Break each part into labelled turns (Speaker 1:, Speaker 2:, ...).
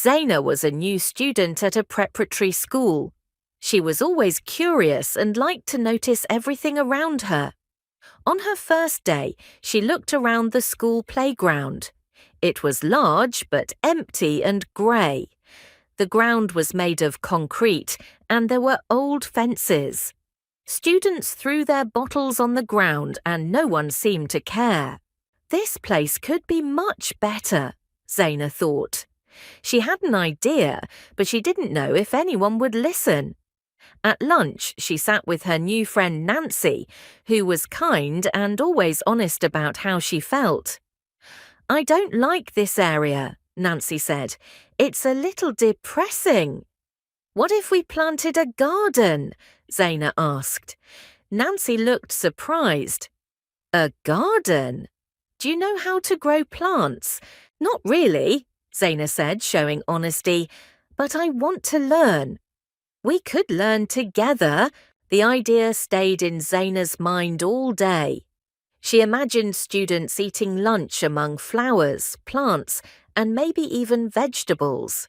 Speaker 1: Zaina was a new student at a preparatory school. She was always curious and liked to notice everything around her. On her first day, she looked around the school playground. It was large but empty and grey. The ground was made of concrete and there were old fences. Students threw their bottles on the ground and no one seemed to care. This place could be much better, Zaina thought. She had an idea, but she didn't know if anyone would listen. At lunch, she sat with her new friend Nancy, who was kind and always honest about how she felt. "I don't like this area," Nancy said. "It's a little depressing." "What if we planted a garden?" Zaina asked. Nancy looked surprised. "A garden? Do you know how to grow plants?" "Not really," Zaina said, showing honesty, "but I want to learn." "We could learn together." The idea stayed in Zaina's mind all day. She imagined students eating lunch among flowers, plants, and maybe even vegetables.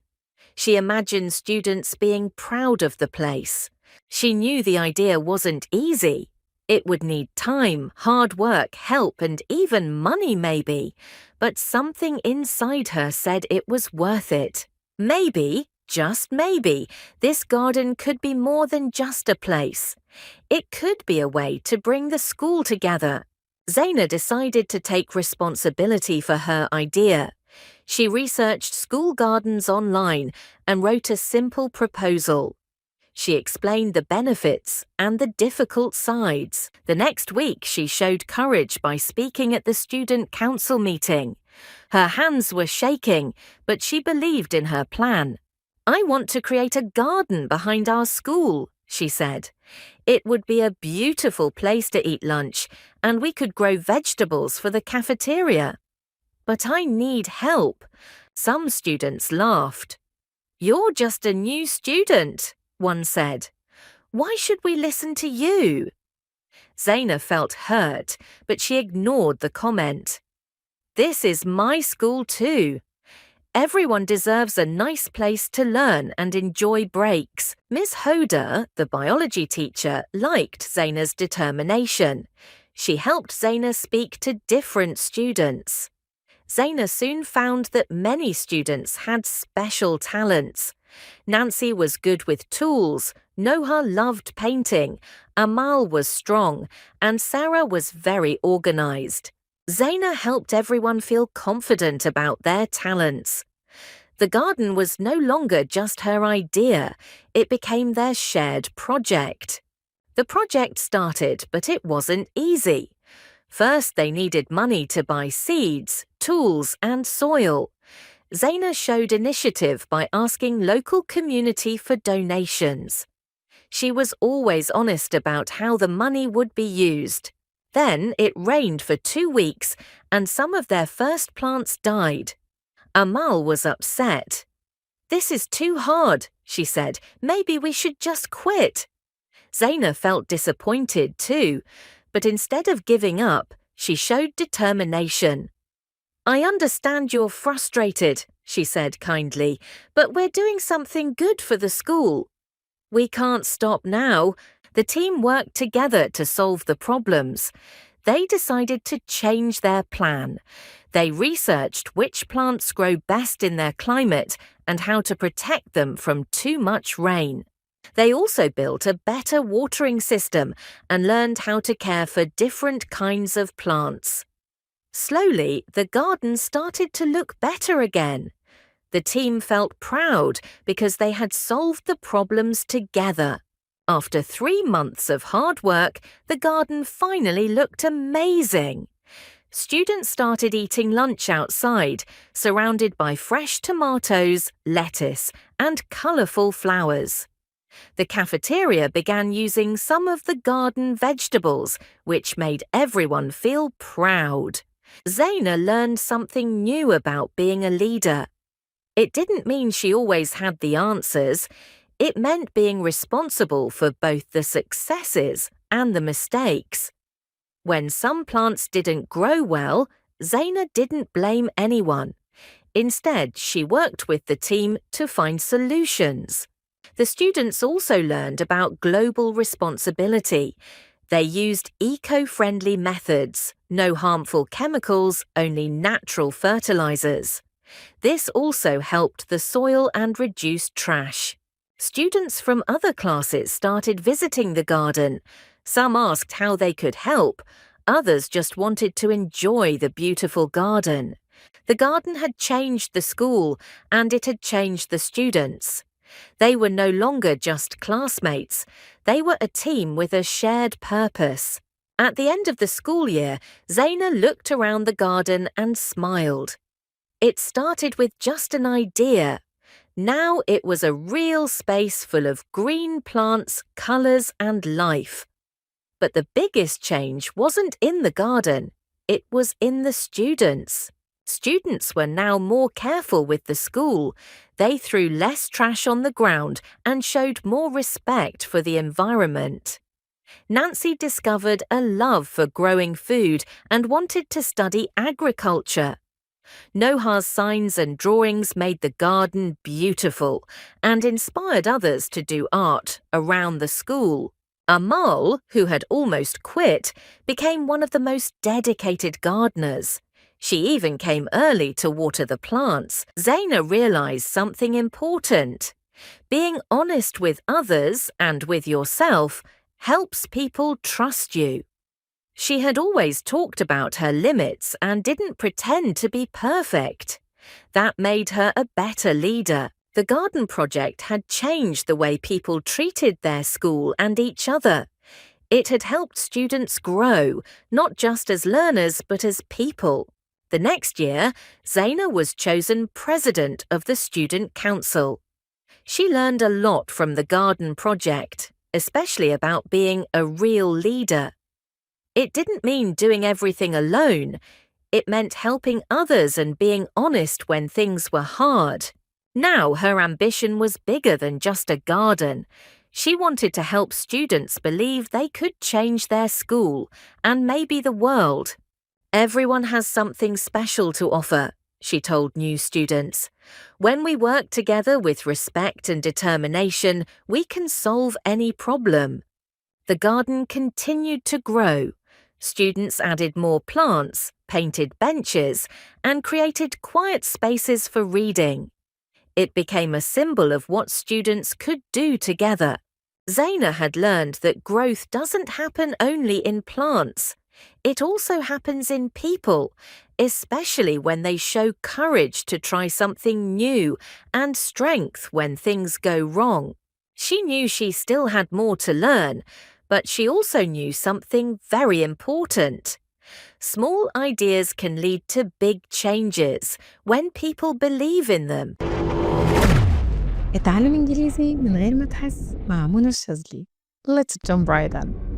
Speaker 1: She imagined students being proud of the place. She knew the idea wasn't easy. It would need time, hard work, help, and even money maybe. But something inside her said it was worth it. Maybe, just maybe, this garden could be more than just a place. It could be a way to bring the school together. Zaina decided to take responsibility for her idea. She researched school gardens online and wrote a simple proposal. She explained the benefits and the difficult sides. The next week, she showed courage by speaking at the student council meeting. Her hands were shaking, but she believed in her plan. "I want to create a garden behind our school," she said. "It would be a beautiful place to eat lunch, and we could grow vegetables for the cafeteria." "But I need help." Some students laughed. "You're just a new student," one said. "Why should we listen to you?" Zaina felt hurt, but she ignored the comment. "This is my school too. Everyone deserves a nice place to learn and enjoy breaks." Miss Hoda, the biology teacher, liked Zaina's determination. She helped Zaina speak to different students. Zaina soon found that many students had special talents. Nancy was good with tools, Noha loved painting, Amal was strong, and Sarah was very organized. Zaina helped everyone feel confident about their talents. The garden was no longer just her idea, it became their shared project. The project started, but it wasn't easy. First, they needed money to buy seeds, tools, and soil. Zaina showed initiative by asking local community for donations. She was always honest about how the money would be used. Then it rained for 2 weeks and some of their first plants died. Amal was upset. "This is too hard," she said. "Maybe we should just quit." Zaina felt disappointed too, but instead of giving up, she showed determination. "I understand you're frustrated," she said kindly, "but we're doing something good for the school." "We can't stop now." The team worked together to solve the problems. They decided to change their plan. They researched which plants grow best in their climate and how to protect them from too much rain. They also built a better watering system and learned how to care for different kinds of plants. Slowly, the garden started to look better again. The team felt proud because they had solved the problems together. After 3 months of hard work, the garden finally looked amazing. Students started eating lunch outside, surrounded by fresh tomatoes, lettuce, and colourful flowers. The cafeteria began using some of the garden vegetables, which made everyone feel proud. Zaina learned something new about being a leader. It didn't mean she always had the answers. It meant being responsible for both the successes and the mistakes. When some plants didn't grow well, Zaina didn't blame anyone. Instead, she worked with the team to find solutions. The students also learned about global responsibility. They used eco-friendly methods, no harmful chemicals, only natural fertilizers. This also helped the soil and reduced trash. Students from other classes started visiting the garden. Some asked how they could help. Others just wanted to enjoy the beautiful garden. The garden had changed the school, and it had changed the students. They were no longer just classmates. They were a team with a shared purpose. At the end of the school year, Zaina looked around the garden and smiled. It started with just an idea. Now it was a real space full of green plants, colours and life. But the biggest change wasn't in the garden. It was in the students. Students were now more careful with the school. They threw less trash on the ground and showed more respect for the environment. Nancy discovered a love for growing food and wanted to study agriculture. Noha's signs and drawings made the garden beautiful and inspired others to do art around the school. Amal, who had almost quit, became one of the most dedicated gardeners. She even came early to water the plants. Zaina realized something important. Being honest with others and with yourself helps people trust you. She had always talked about her limits and didn't pretend to be perfect. That made her a better leader. The garden project had changed the way people treated their school and each other. It had helped students grow, not just as learners but as people. The next year, Zaina was chosen president of the student council. She learned a lot from the garden project, especially about being a real leader. It didn't mean doing everything alone. It meant helping others and being honest when things were hard. Now her ambition was bigger than just a garden. She wanted to help students believe they could change their school and maybe the world. Everyone has something special to offer, she told new students. When we work together with respect and determination, we can solve any problem. The garden continued to grow. Students added more plants, painted benches, and created quiet spaces for reading. It became a symbol of what students could do together. Zaina had learned that growth doesn't happen only in plants. It also happens in people, especially when they show courage to try something new and strength when things go wrong. She knew she still had more to learn, but she also knew something very important. Small ideas can lead to big changes when people believe in them.
Speaker 2: اتعلم إنجليزي من غير ما تحس مع منى الشاذلي. Let's jump right in.